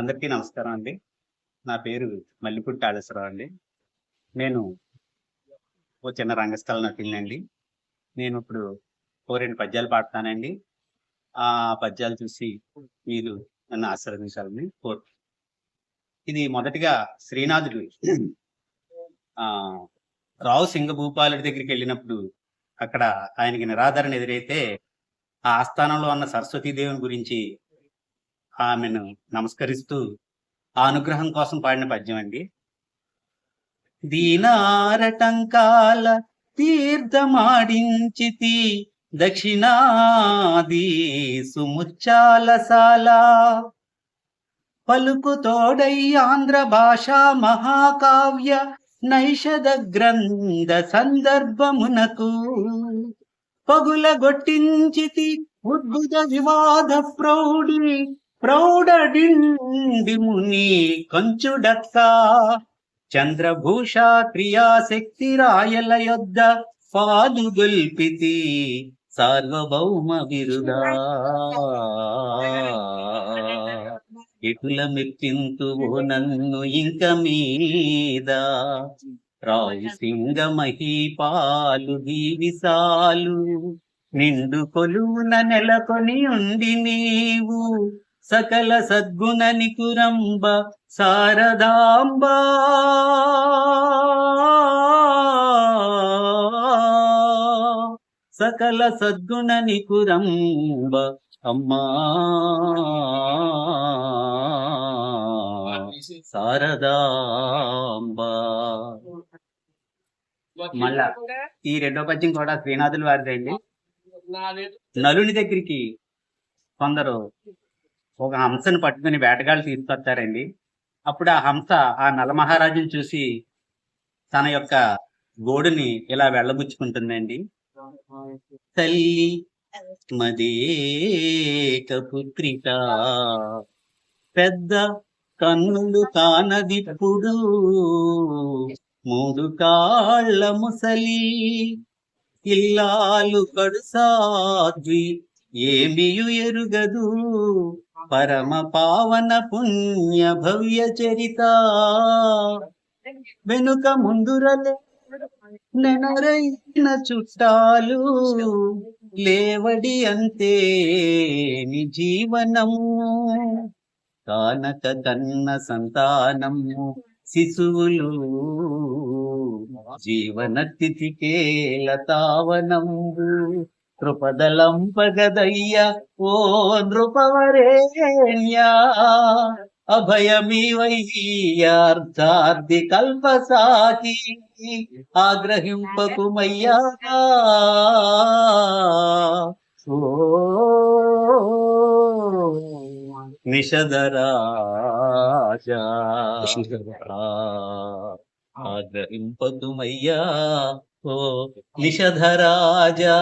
అందరికీ నమస్కారం అండి. నా పేరు మల్లిపూడి కాళేశ్వరరావు అండి. నేను ఓ చిన్న రంగస్థల నటుడినండి. నేనిప్పుడు ఓ 2 పద్యాలు పాడతానండి. ఆ పద్యాలు చూసి మీరు నన్ను ఆశీర్వదించాలని ఇది మొదటిగా శ్రీనాథుడు ఆహ్, రావు సింగభూపాలుడి దగ్గరికెళ్ళినప్పుడు అక్కడ ఆయనకి నిరాదరణ ఎదురైతే, ఆ ఆస్థానంలో ఉన్న సరస్వతీదేవిని గురించి ఆమెను నమస్కరిస్తూ ఆ అనుగ్రహం కోసం పాడిన పద్యం అండి. దీనారటంకాల తీర్థమాడించితి దక్షిణాది సుముచ్చాలసాల పలుకు తోడై ఆంధ్ర భాషా మహాకావ్య నైషద గ్రంథ సందర్భమునకు పగులగొట్టించితి ఉద్భుత వివాద ప్రౌఢడిండి ముని కంచుడక్క చంద్రభూష క్రియాశక్తి రాయల యొద్ద పాదుగొల్పితి సార్వభౌమ బిరుదా ఎటుల మెప్పింతువో నన్ను ఇంక మీద రావు సింగ మహీపాలు దీవిసాలు నిండు కొలువున నెలకొని ఉండి నీవు సకల సద్గుణ నికురంబ శారదాంబ సకల సద్గుణ నికురంబ అమ్మా శారదాంబ. మళ్ళా ఈ రెండో పద్యం కూడా శ్రీనాథుల వారిదే అండి. నలుని దగ్గరికి కొందరు ఒక హంసను పట్టుకుని వేటగాళ్ళు తీసుకొస్తారండి. అప్పుడు ఆ హంస ఆ నలమహారాజుని చూసి తన యొక్క గోడుని ఇలా వెళ్ళబుచ్చుకుంటుందండి. తల్లి మదేక పుత్రిక పెద్ద కన్నులు కానదిప్పుడు మూడు కాళ్ళ ముసలి ఇల్లాలు కడుసాద్వి ఏమియు ఎరుగదు పరమ పావన పుణ్య భవ్య చరిత వెనుక ముందురలే నెనరైన చుట్టాలు లేవడి అంతే ని జీవనము కానక కన్న సంతానము శిశువులు జీవనతిథికే లతావనంబు కృపదలంపగదయ్య ఓ నృపవరేణ్యా అభయమీవయ్యార్థార్థి కల్పసాకి ఆగ్రహింపకుమయ్యా ఓ నిషధరాజా ఆగ్రహింపకుమయ్యా ఓ నిషధరాజా.